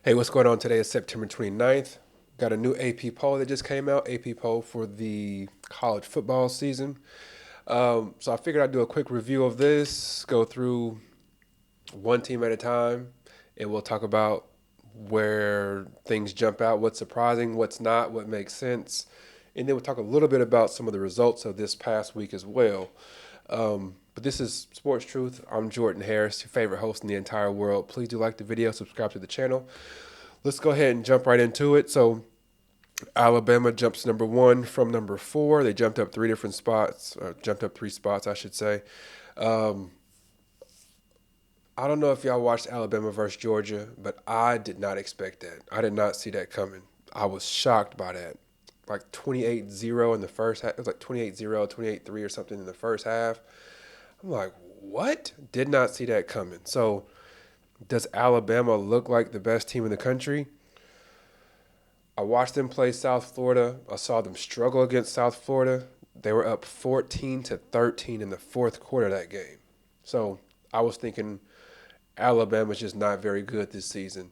Hey, what's going on today? Is September 29th. Got a new AP poll that just came out, AP poll for the college football season. So I figured I'd do a quick review of this, go through one team at a time, and we'll talk about where things jump out, what's surprising, what's not, what makes sense. And then we'll talk a little bit about some of the results of this past week as well. But this is Sports Truth. I'm Jordan Harris, your favorite host in the entire world. Please do like the video, subscribe to the channel. Let's go ahead and jump right into it. So Alabama jumps number one from number four. They jumped up three different spots, or jumped up three spots, I should say. Um, I don't know if y'all watched Alabama versus Georgia, but I did not expect that. I did not see that coming. I was shocked by that. Like 28-0 in the first half. It was like 28-0, 28-3 or something in the first half. I'm like, what? Did not see that coming. So does Alabama look like the best team in the country? I watched them play South Florida. I saw them struggle against South Florida. They were up 14-13 in the fourth quarter of that game. So I was thinking Alabama's just not very good this season.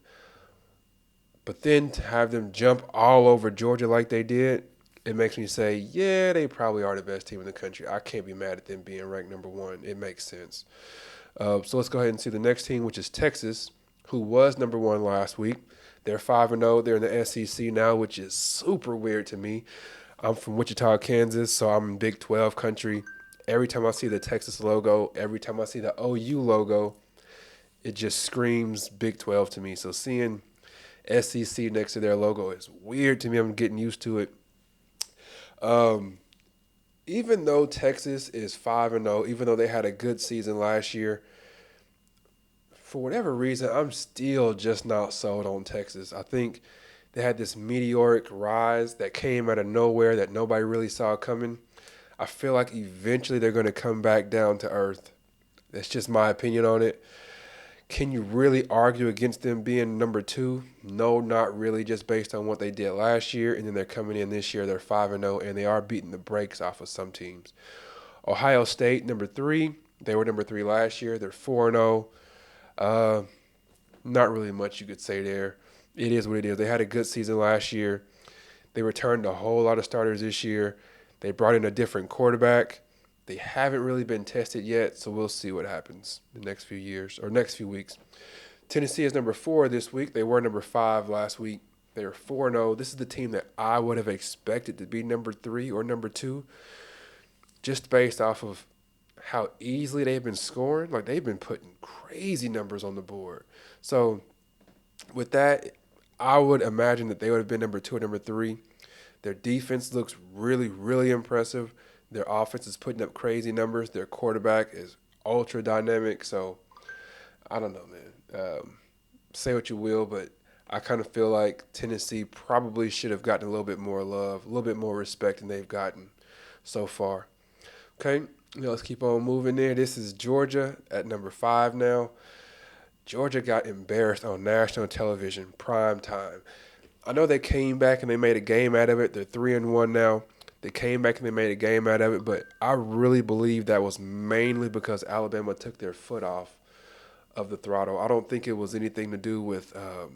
But then to have them jump all over Georgia like they did, it makes me say, yeah, they probably are the best team in the country. I can't be mad at them being ranked number one. It makes sense. So let's go ahead and see the next team, which is Texas, who was number one last week. They're 5-0. They're in the SEC now, which is super weird to me. I'm from Wichita, Kansas, so I'm in Big 12 country. Every time I see the Texas logo, every time I see the OU logo, it just screams Big 12 to me. So seeing SEC next to their logo is weird to me. I'm getting used to it. Even though Texas is 5-0, even though they had a good season last year, for whatever reason, I'm still just not sold on Texas. I think they had this meteoric rise that came out of nowhere that nobody really saw coming. I feel like eventually they're going to come back down to earth. That's just my opinion on it. Can you really argue against them being number two? No, not really, just based on what they did last year. And then they're coming in this year, they're 5-0, and they are beating the brakes off of some teams. Ohio State, number three. They were number three last year. They're 4-0. Not really much you could say there. It is what it is. They had a good season last year. They returned a whole lot of starters this year. They brought in a different quarterback. They haven't really been tested yet, so we'll see what happens the next few years or next few weeks. Tennessee is number four this week. They were number five last week. They are 4-0. This is the team that I would have expected to be number three or number two, just based off of how easily they've been scoring. Like, they've been putting crazy numbers on the board. So with that, I would imagine that they would have been number two or number three. Their defense looks really, really impressive. Their offense is putting up crazy numbers. Their quarterback is ultra dynamic. So I don't know, man. Say what you will, but I kind of feel like Tennessee probably should have gotten a little bit more love, a little bit more respect than they've gotten so far. Okay, let's keep on moving there. This is Georgia at number five now. Georgia got embarrassed on national television, prime time. I know they came back and they made a game out of it. They're 3-1 now. They came back and they made a game out of it, but I really believe that was mainly because Alabama took their foot off of the throttle. I don't think it was anything to do with. I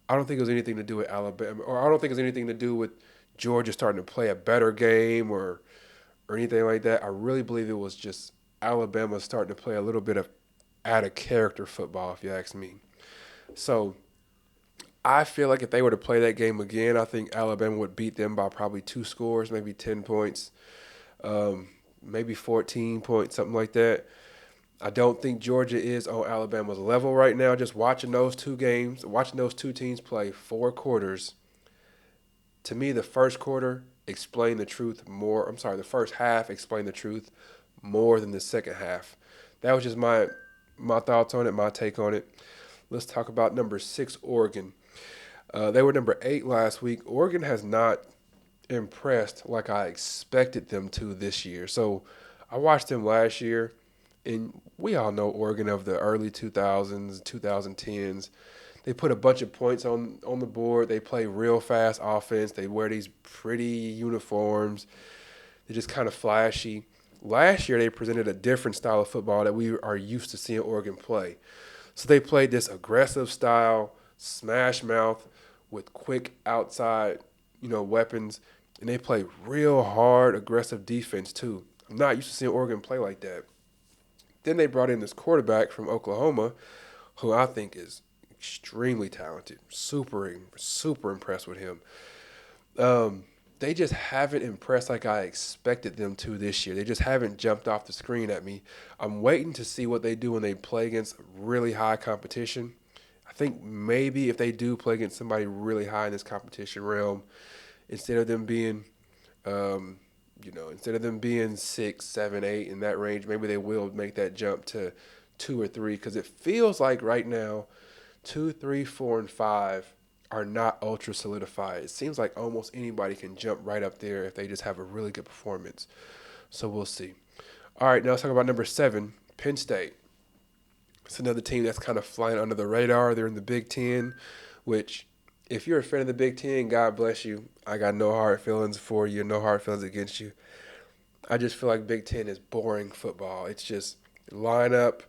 don't think it was anything to do with Alabama, or I don't think it was anything to do with Georgia starting to play a better game or anything like that. I really believe it was just Alabama starting to play a little bit of out of character football, if you ask me. So I feel like if they were to play that game again, I think Alabama would beat them by probably two scores, maybe 10 points, maybe 14 points, something like that. I don't think Georgia is on Alabama's level right now. Just watching those two games, watching those two teams play four quarters, to me, the first quarter explained the truth more. I'm sorry, the first half explained the truth more than the second half. That was just my thoughts on it, my take on it. Let's talk about number six, Oregon. They were number eight last week. Oregon has not impressed like I expected them to this year. So I watched them last year, and we all know Oregon of the early 2000s, 2010s. They put a bunch of points on the board. They play real fast offense. They wear these pretty uniforms. They're just kind of flashy. Last year, they presented a different style of football that we are used to seeing Oregon play. So they played this aggressive style, smash mouth with quick outside, weapons, and they play real hard, aggressive defense too. I'm not used to seeing Oregon play like that. Then they brought in this quarterback from Oklahoma, who I think is extremely talented. Super impressed with him. Um, they just haven't impressed like I expected them to this year. They just haven't jumped off the screen at me. I'm waiting to see what they do when they play against really high competition. I think maybe if they do play against somebody really high in this competition realm, instead of them being, um, instead of them being 6, 7, 8 in that range, maybe they will make that jump to 2 or 3 because it feels like right now 2, 3, 4, and 5 are not ultra solidified. It seems like almost anybody can jump right up there if they just have a really good performance. So we'll see. All right, now let's talk about number 7, Penn State. It's another team that's kind of flying under the radar. They're in the Big Ten, which if you're a fan of the Big Ten, God bless you. I got no hard feelings for you, no hard feelings against you. I just feel like Big Ten is boring football. It's just line up,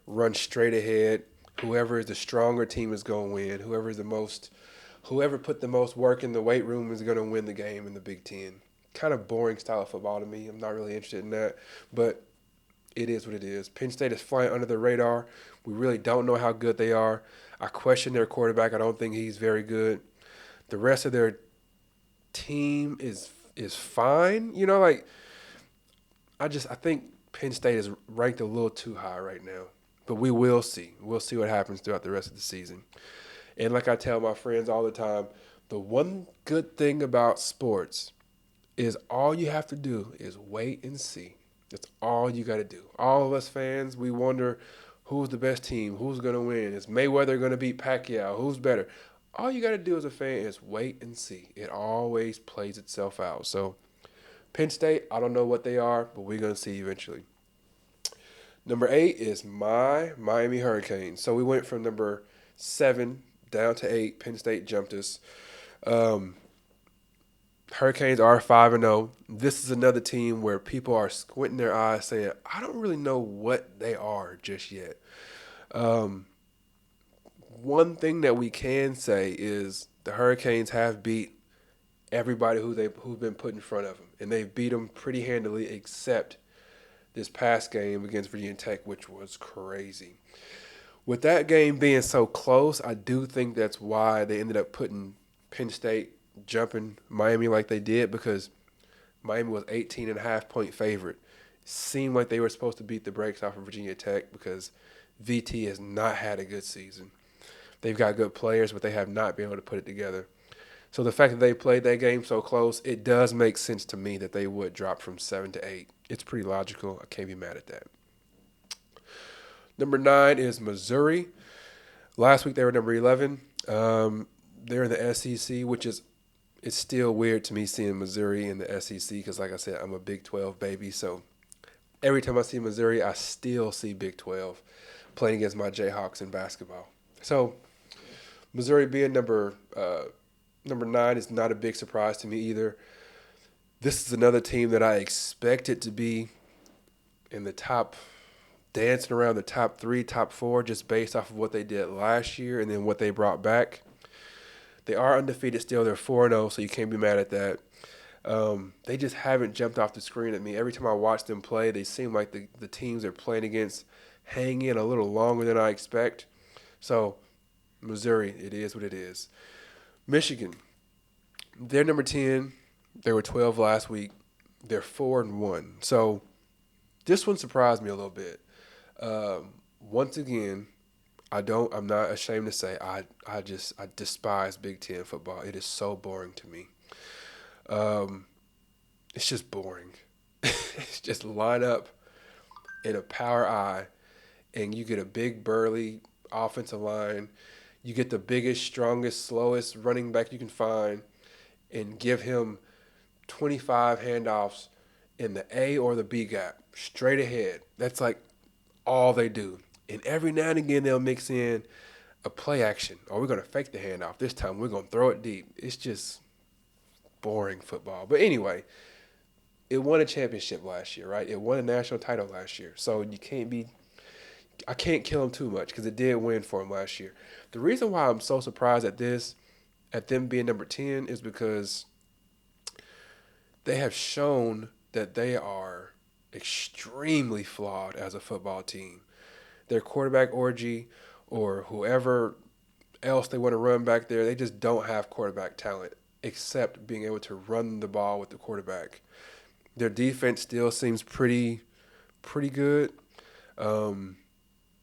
run straight ahead. Whoever is the stronger team is going to win. Whoever put the most work in the weight room is going to win the game in the Big Ten. Kind of boring style of football to me. I'm not really interested in that, but it is what it is. Penn State is flying under the radar. We really don't know how good they are. I question their quarterback. I don't think he's very good. The rest of their team is fine. I think Penn State is ranked a little too high right now. But we will see. We'll see what happens throughout the rest of the season. And like I tell my friends all the time, the one good thing about sports is all you have to do is wait and see. That's all you got to do. All of us fans, we wonder who's the best team, who's going to win. Is Mayweather going to beat Pacquiao? Who's better? All you got to do as a fan is wait and see. It always plays itself out. So Penn State, I don't know what they are, but we're going to see eventually. Number 8 is my Miami Hurricanes. So we went from number 7 down to 8. Penn State jumped us. Hurricanes are 5-0. This is another team where people are squinting their eyes saying, I don't really know what they are just yet. One thing that we can say is the Hurricanes have beat everybody who've been put in front of them. And they've beat them pretty handily except this past game against Virginia Tech, which was crazy. With that game being so close, I do think that's why they ended up putting Penn State jumping Miami like they did, because Miami was 18.5-point favorite. Seemed like they were supposed to beat the brakes off of Virginia Tech because VT has not had a good season. They've got good players, but they have not been able to put it together. So the fact that they played that game so close, it does make sense to me that they would drop from 7 to 8. It's pretty logical. I can't be mad at that. Number 9 is Missouri. Last week they were number 11. They're in the SEC, which is it's still weird to me seeing Missouri in the SEC because, like I said, I'm a Big 12 baby. So every time I see Missouri, I still see Big 12 playing against my Jayhawks in basketball. So Missouri being number 9 is not a big surprise to me either. This is another team that I expect it to be in the top, dancing around the top 3, top 4, just based off of what they did last year and then what they brought back. They are undefeated still. They're 4-0, so you can't be mad at that. They just haven't jumped off the screen at me. Every time I watch them play, they seem like the teams they're playing against hang in a little longer than I expect. So Missouri, it is what it is. Michigan, they're number 10. They were 12 last week. They're 4-1. So this one surprised me a little bit. Once again, I'm not ashamed to say I despise Big Ten football. It is so boring to me. It's just boring. It's just line up in a power I, and you get a big burly offensive line. You get the biggest, strongest, slowest running back you can find, and give him 25 handoffs in the A or the B gap, straight ahead. That's like all they do. And every now and again they'll mix in a play action. Or we're going to fake the handoff. This time we're going to throw it deep. It's just boring football. But anyway, it won a championship last year, right? It won a national title last year. So you can't be I can't kill them too much because it did win for them last year. The reason why I'm so surprised at them being number 10, is because they have shown that they are extremely flawed as a football team. Their quarterback orgy or whoever else they want to run back there, they just don't have quarterback talent except being able to run the ball with the quarterback. Their defense still seems pretty good, um,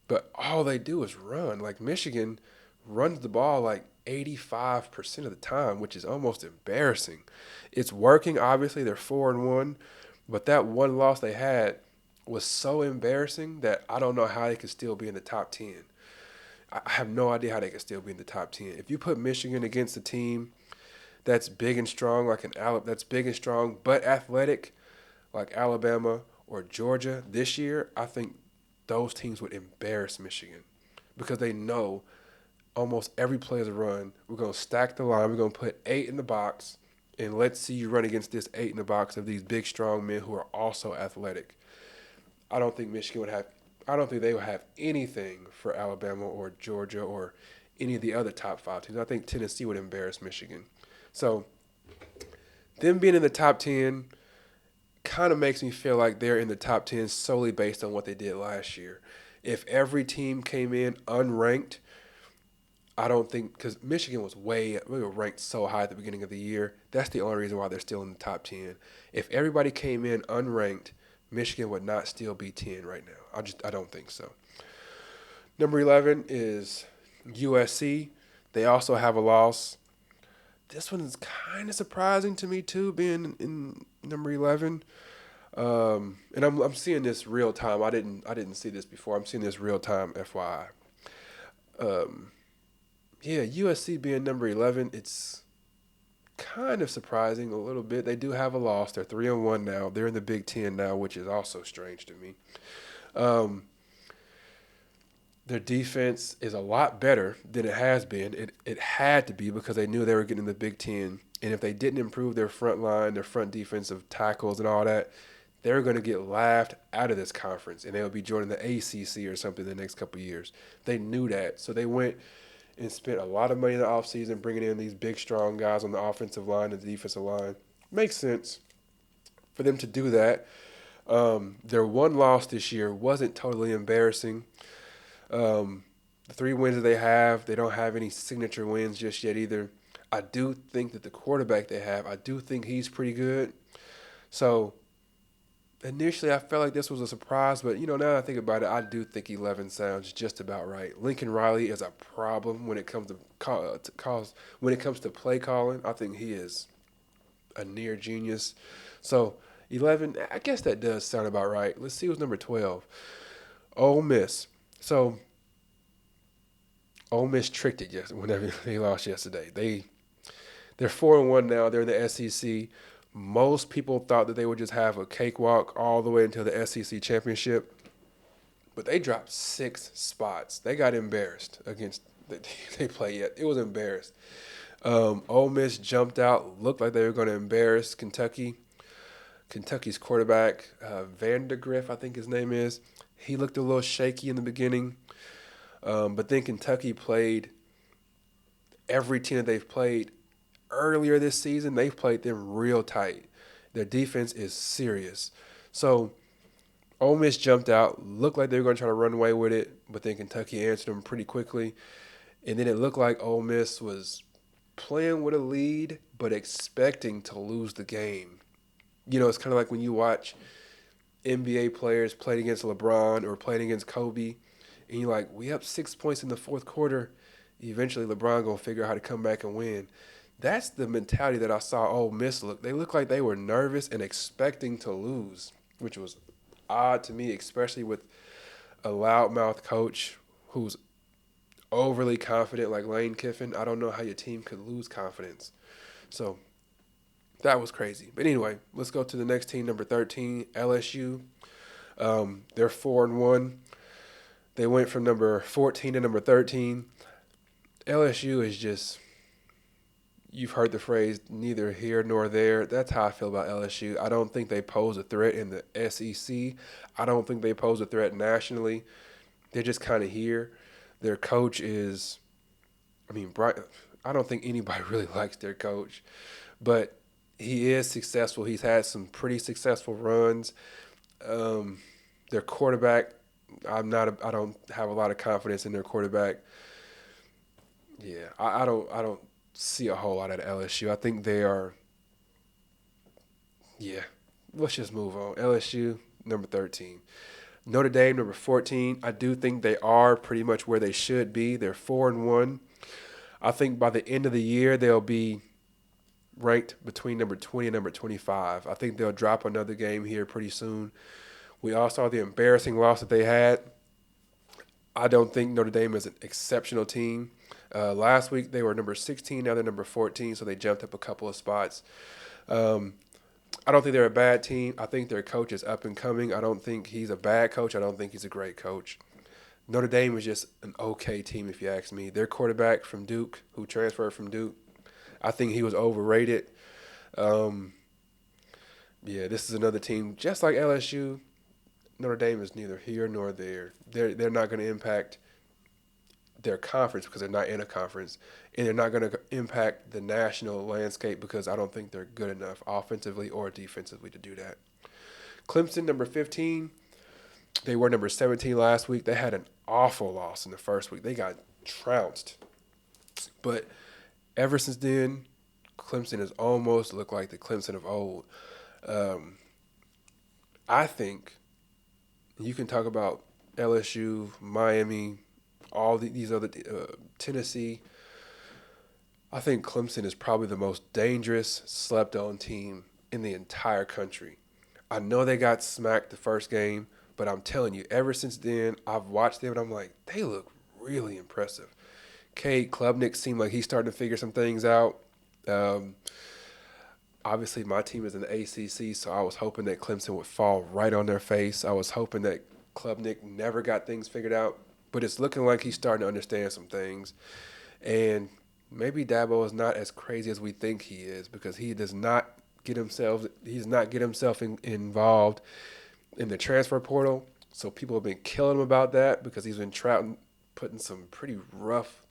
but all they do is run. Like Michigan runs the ball like 85% of the time, which is almost embarrassing. It's working. Obviously, they're 4-1, but that one loss they had was so embarrassing that I don't know how they could still be in the top 10. I have no idea how they could still be in the top 10. If you put Michigan against a team that's big and strong, that's big and strong but athletic, like Alabama or Georgia this year, I think those teams would embarrass Michigan because they know almost every play is a run. We're going to stack the line. We're going to put 8 in the box, and let's see you run against this 8 in the box of these big, strong men who are also athletic. I don't think Michigan would have. I don't think they would have anything for Alabama or Georgia or any of the other top 5 teams. I think Tennessee would embarrass Michigan. So them being in the top 10 kind of makes me feel like they're in the top 10 solely based on what they did last year. If every team came in unranked, I don't think, because Michigan we were ranked so high at the beginning of the year. That's the only reason why they're still in the top 10. If everybody came in unranked, Michigan would not still be 10 right now. I don't think so. Number 11 is USC. They also have a loss. This one is kind of surprising to me too, being in number 11. And I'm seeing this real time. I didn't see this before. I'm seeing this real time, FYI. Yeah, USC being number 11, it's kind of surprising a little bit. They do have a loss. They're 3-1 now. They're in the Big Ten now, which is also strange to me. Their defense is a lot better than it has been. It had to be because they knew they were getting the Big Ten. And if they didn't improve their front line, their front defensive tackles and all that, they were going to get laughed out of this conference. And they'll be joining the ACC or something in the next couple of years. They knew that. So they went and spent a lot of money in the offseason bringing in these big, strong guys on the offensive line and the defensive line. Makes sense for them to do that. Their one loss this year wasn't totally embarrassing. The 3 wins that they don't have any signature wins just yet either. I do think that the quarterback they have, I do think he's pretty good. So initially I felt like this was a surprise, but now that I think about it, I do think 11 sounds just about right. Lincoln Riley is a problem when it comes to play calling. I think he is a near genius. So 11, I guess that does sound about right. Let's see who's number 12. Ole Miss. So Ole Miss tricked it whenever they lost yesterday. They're 4-1 now. They're in the SEC. Most people thought that they would just have a cakewalk all the way until the SEC championship, but they dropped 6 spots. They got embarrassed against the team they played yet. It was embarrassed. Ole Miss jumped out, looked like they were going to embarrass Kentucky. Kentucky's quarterback, Vandergriff, I think his name is, he looked a little shaky in the beginning. But then Kentucky played every team that they've played earlier this season. They've played them real tight. Their defense is serious. So Ole Miss jumped out, looked like they were going to try to run away with it, but then Kentucky answered them pretty quickly. And then it looked like Ole Miss was playing with a lead but expecting to lose the game. It's kind of like when you watch NBA players playing against LeBron or playing against Kobe, and you're like, we up 6 points in the fourth quarter. Eventually, LeBron going to figure out how to come back and win. That's the mentality that I saw Ole Miss look. They looked like they were nervous and expecting to lose, which was odd to me, especially with a loudmouth coach who's overly confident like Lane Kiffin. I don't know how your team could lose confidence. So that was crazy. But anyway, let's go to the next team, number 13, LSU. They're 4-1. They went from number 14 to number 13. LSU is just, you've heard the phrase, neither here nor there. That's how I feel about LSU. I don't think they pose a threat in the SEC. I don't think they pose a threat nationally. They're just kind of here. Their coach is, I mean, I don't think anybody really likes their coach, but he is successful. He's had some pretty successful runs. Um, their quarterback, I don't have a lot of confidence in their quarterback. Yeah, I don't see a whole lot at LSU. I think they are. Yeah, let's just move on. LSU number 13. Notre Dame number 14. I do think they are pretty much where they should be. They're 4-1. I think by the end of the year they'll be ranked between number 20 and number 25. I think they'll drop another game here pretty soon. We all saw the embarrassing loss that they had. I don't think Notre Dame is an exceptional team. Last week they were number 16, now they're number 14, so they jumped up a couple of spots. Um, I don't think they're a bad team. I think their coach is up and coming. I don't think he's a bad coach. I don't think he's a great coach. Notre Dame is just an okay team, if you ask me. Their quarterback from Duke, who transferred from Duke, I think he was overrated. Um, yeah, this is another team just like LSU. Notre Dame is neither here nor there. They're not going to impact their conference because they're not in a conference, and they're not going to impact the national landscape because I don't think they're good enough offensively or defensively to do that. Clemson, number 15. They were number 17 last week. They had an awful loss in the first week. They got trounced. But ever since then, Clemson has almost looked like the Clemson of old. Um, I think you can talk about LSU, Miami, these other Tennessee. I think Clemson is probably the most dangerous, slept-on team in the entire country. I know they got smacked the first game, but I'm telling you, ever since then, I've watched them and I'm like, they look really impressive. Cade Klubnik seemed like he's starting to figure some things out. Um, Obviously, my team is in the ACC, so I was hoping that Clemson would fall right on their face. I was hoping that Klubnik never got things figured out, but it's looking like he's starting to understand some things. And maybe Dabo is not as crazy as we think he is because he does not get himself involved in the transfer portal. So people have been killing him about that because he's been putting some pretty rough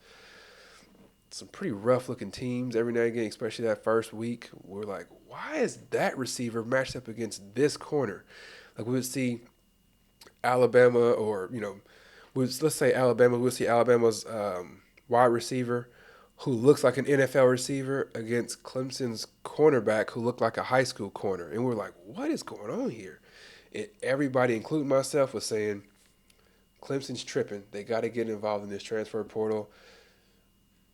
looking teams every now and again, especially that first week. We're like, why is that receiver matched up against this corner? Like we would see Alabama or, let's say Alabama, we'll see Alabama's wide receiver who looks like an NFL receiver against Clemson's cornerback who looked like a high school corner. And we're like, what is going on here? And everybody, including myself, was saying, Clemson's tripping. They got to get involved in this transfer portal.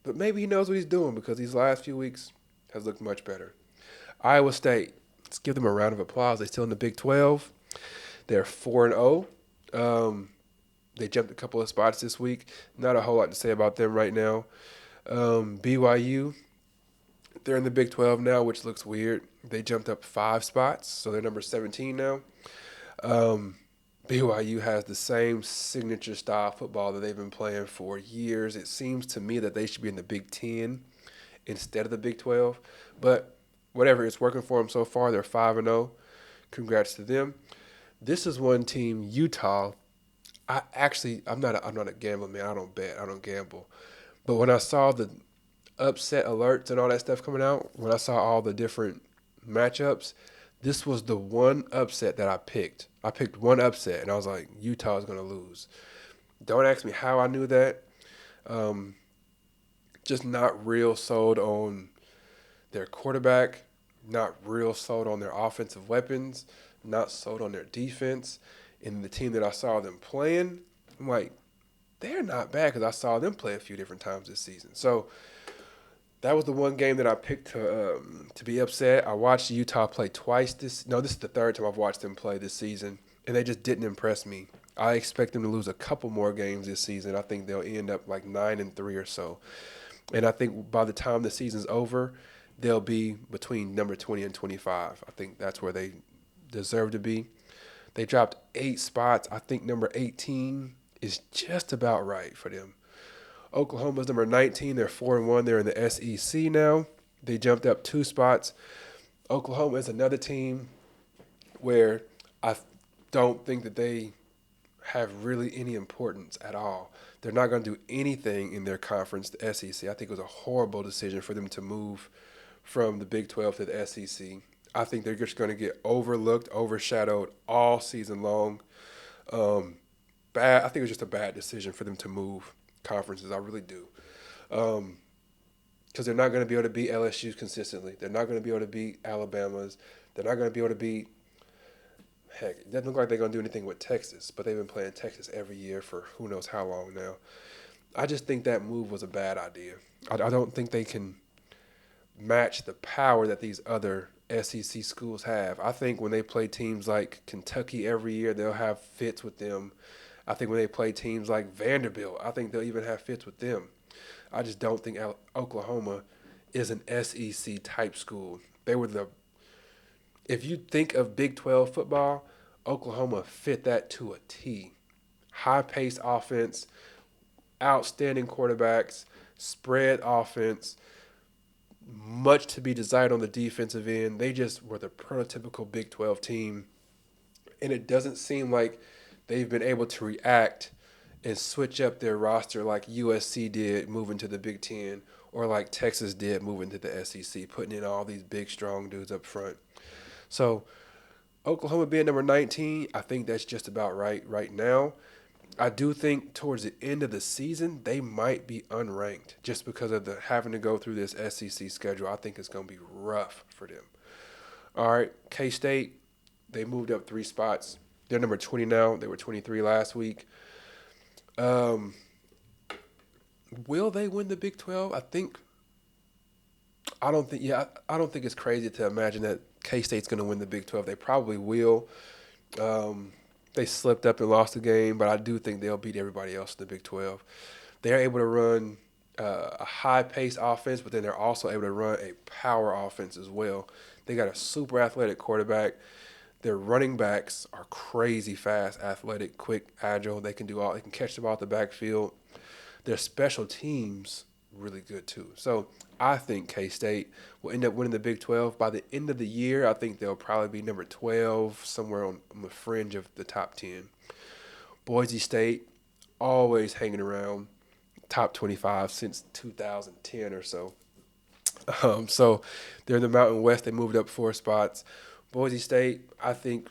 But maybe he knows what he's doing because these last few weeks has looked much better. Iowa State, let's give them a round of applause. They're still in the Big 12. They're 4-0. They jumped a couple of spots this week. Not a whole lot to say about them right now. BYU, they're in the Big 12 now, which looks weird. They jumped up 5 spots, so they're number 17 now. BYU has the same signature style football that they've been playing for years. It seems to me that they should be in the Big 10 instead of the Big 12. But whatever, it's working for them so far. They're 5-0. Congrats to them. This is one team, Utah. I'm not a gambling man. I don't bet. I don't gamble. But when I saw the upset alerts and all that stuff coming out, when I saw all the different matchups, this was the one upset that I picked. I picked one upset, and I was like, Utah is going to lose. Don't ask me how I knew that. Just not real sold on their quarterback, not real sold on their offensive weapons, not sold on their defense. And the team that I saw them playing, I'm like, they're not bad because I saw them play a few different times this season. So that was the one game that I picked to be upset. I watched Utah play twice this is the third time I've watched them play this season, and they just didn't impress me. I expect them to lose a couple more games this season. I think they'll end up like 9-3 or so. And I think by the time the season's over, they'll be between number 20 and 25. I think that's where they deserve to be. They dropped 8 spots. I think number 18 is just about right for them. Oklahoma's number 19. They're 4-1. They're in the SEC now. They jumped up 2 spots. Oklahoma is another team where I don't think that they have really any importance at all. They're not going to do anything in their conference, the SEC. I think it was a horrible decision for them to move from the Big 12 to the SEC. I think they're just going to get overlooked, overshadowed all season long. Um, Bad. I think it was just a bad decision for them to move conferences. I really do. Because they're not going to be able to beat LSU consistently. They're not going to be able to beat Alabama's. They're not going to be able to beat. Heck, it doesn't look like they're going to do anything with Texas, but they've been playing Texas every year for who knows how long now. I just think that move was a bad idea. I don't think they can match the power that these other SEC schools have. I think when they play teams like Kentucky every year, they'll have fits with them. I think when they play teams like Vanderbilt, I think they'll even have fits with them. I just don't think Oklahoma is an SEC type school. They were the If you think of Big 12 football, Oklahoma fit that to a T. High paced offense, outstanding quarterbacks, spread offense, much to be desired on the defensive end. They just were the prototypical Big 12 team. And it doesn't seem like they've been able to react and switch up their roster like USC did moving to the Big Ten or like Texas did moving to the SEC, putting in all these big, strong dudes up front. So Oklahoma being number 19, I think that's just about right now. I do think towards the end of the season, they might be unranked just because of the having to go through this SEC schedule. I think it's going to be rough for them. All right, K-State, they moved up 3 spots. They're number 20 now. They were 23 last week. Will they win the Big 12? I don't think. Yeah, I don't think it's crazy to imagine that K-State's going to win the Big 12. They probably will. They slipped up and lost the game, but I do think they'll beat everybody else in the Big 12. They're able to run a high-paced offense, but then they're also able to run a power offense as well. They got a super athletic quarterback. Their running backs are crazy fast, athletic, quick, agile. They can do all. They can catch the ball at the backfield. Their special teams really good too. So I think K-State will end up winning the Big 12. By the end of the year, I think they'll probably be number 12, somewhere on the fringe of the top 10. Boise State, always hanging around top 25 since 2010 or so. So they're in the Mountain West. They moved up 4 spots. Boise State, I think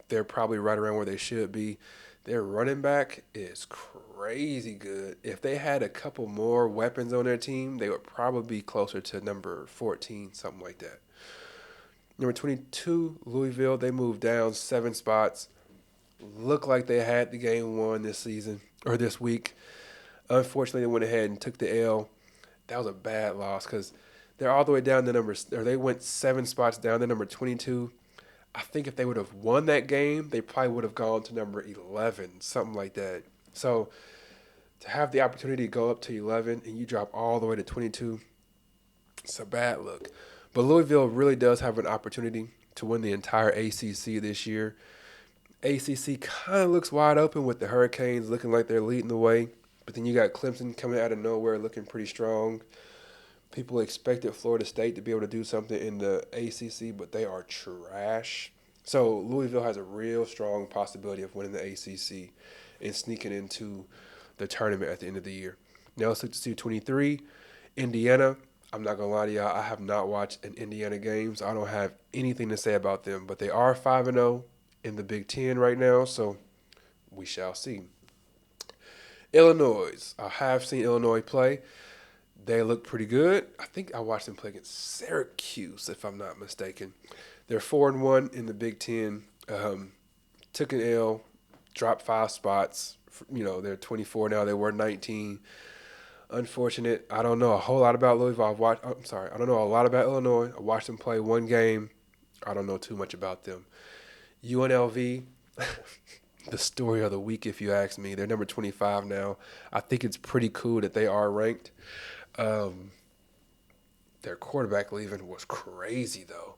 they're probably right around where they should be. Their running back is crazy good. If they had a couple more weapons on their team, they would probably be closer to number 14, something like that. Number 22, Louisville, they moved down 7 spots. Looked like they had the game won this season or this week. Unfortunately, they went ahead and took the L. That was a bad loss because they're all the way down to they went 7 spots down to number 22. I think if they would have won that game, they probably would have gone to number 11, something like that. So to have the opportunity to go up to 11 and you drop all the way to 22, it's a bad look. But Louisville really does have an opportunity to win the entire ACC this year. ACC kind of looks wide open with the Hurricanes looking like they're leading the way. But then you got Clemson coming out of nowhere looking pretty strong. People expected Florida State to be able to do something in the ACC, but they are trash. So Louisville has a real strong possibility of winning the ACC and sneaking into the tournament at the end of the year. Now let's look to see 23. Indiana, I'm not going to lie to y'all, I have not watched an Indiana game, so I don't have anything to say about them. But they are 5-0 in the Big Ten right now, so we shall see. Illinois, I have seen Illinois play. They look pretty good. I think I watched them play against Syracuse, if I'm not mistaken. They're 4-1 in the Big Ten. Took an L, dropped 5 spots. They're 24 now. They were 19. Unfortunate. I don't know a whole lot about Louisville. I don't know a lot about Illinois. I watched them play one game. I don't know too much about them. UNLV, the story of the week, if you ask me. They're number 25 now. I think it's pretty cool that they are ranked. Their quarterback leaving was crazy, though.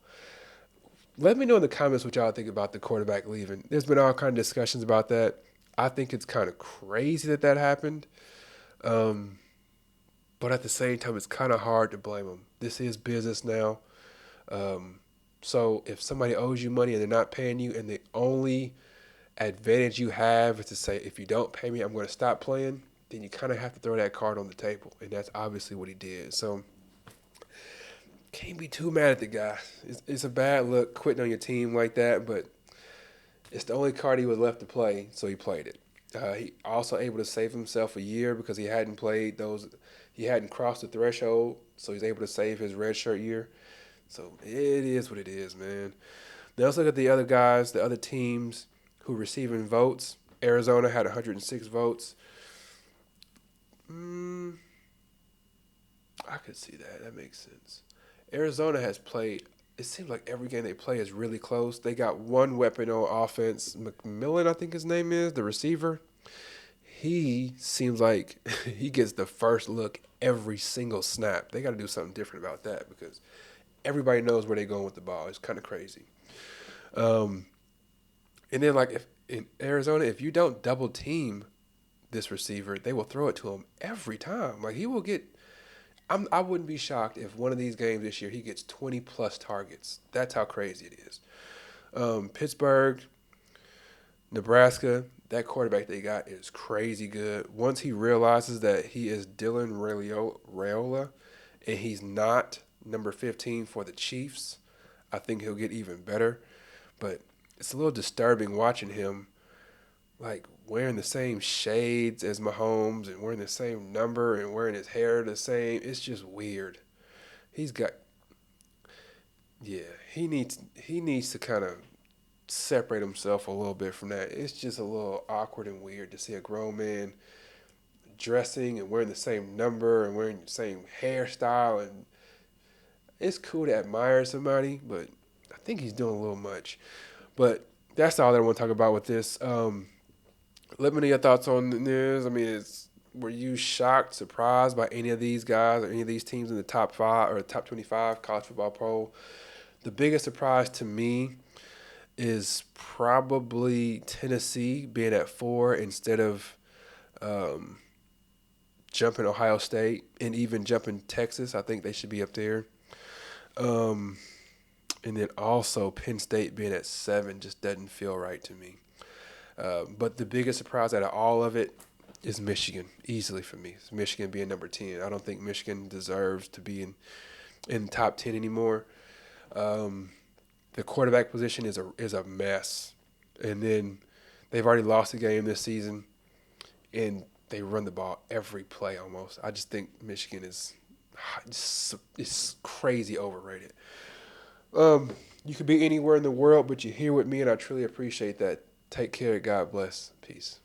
Let me know in the comments what y'all think about the quarterback leaving. There's been all kind of discussions about that. I think it's kind of crazy that happened. But at the same time, it's kind of hard to blame them. This is business now. So if somebody owes you money and they're not paying you and the only advantage you have is to say, if you don't pay me, I'm going to stop playing. Then you kind of have to throw that card on the table, and that's obviously what he did. So can't be too mad at the guy. It's a bad look quitting on your team like that, but it's the only card he was left to play, so he played it. He also able to save himself a year because he hadn't played those. He hadn't crossed the threshold, so he's able to save his redshirt year. So it is what it is, man. Now let's look at the other guys, the other teams who receiving votes. Arizona had 106 votes. I could see that. That makes sense. Arizona has played. It seems like every game they play is really close. They got one weapon on offense. McMillan, I think his name is, the receiver. He seems like he gets the first look every single snap. They got to do something different about that because everybody knows where they're going with the ball. It's kind of crazy. And then, like, if in Arizona, if you don't double team this receiver, they will throw it to him every time. Like, he will get. I wouldn't be shocked if one of these games this year he gets 20 plus targets. That's how crazy it is. Pittsburgh, Nebraska, that quarterback they got is crazy good. Once he realizes that he is Dylan Raiola and he's not number 15 for the Chiefs, I think he'll get even better. But it's a little disturbing watching him like wearing the same shades as Mahomes and wearing the same number and wearing his hair the same. It's just weird. He's got yeah, he needs to kind of separate himself a little bit from that. It's just a little awkward and weird to see a grown man dressing and wearing the same number and wearing the same hairstyle, and it's cool to admire somebody, but I think he's doing a little much. But that's all that I want to talk about with this. Let me know your thoughts on this. I mean, were you shocked, surprised by any of these guys or any of these teams in the top 5 or top 25 college football poll? The biggest surprise to me is probably Tennessee being at 4 instead of jumping Ohio State and even jumping Texas. I think they should be up there. And then also Penn State being at 7 just doesn't feel right to me. But the biggest surprise out of all of it is Michigan, easily for me. It's Michigan being number 10. I don't think Michigan deserves to be in the top 10 anymore. The quarterback position is a mess. And then they've already lost a game this season, and they run the ball every play almost. I just think Michigan is crazy overrated. You could be anywhere in the world, but you're here with me, and I truly appreciate that. Take care. God bless. Peace.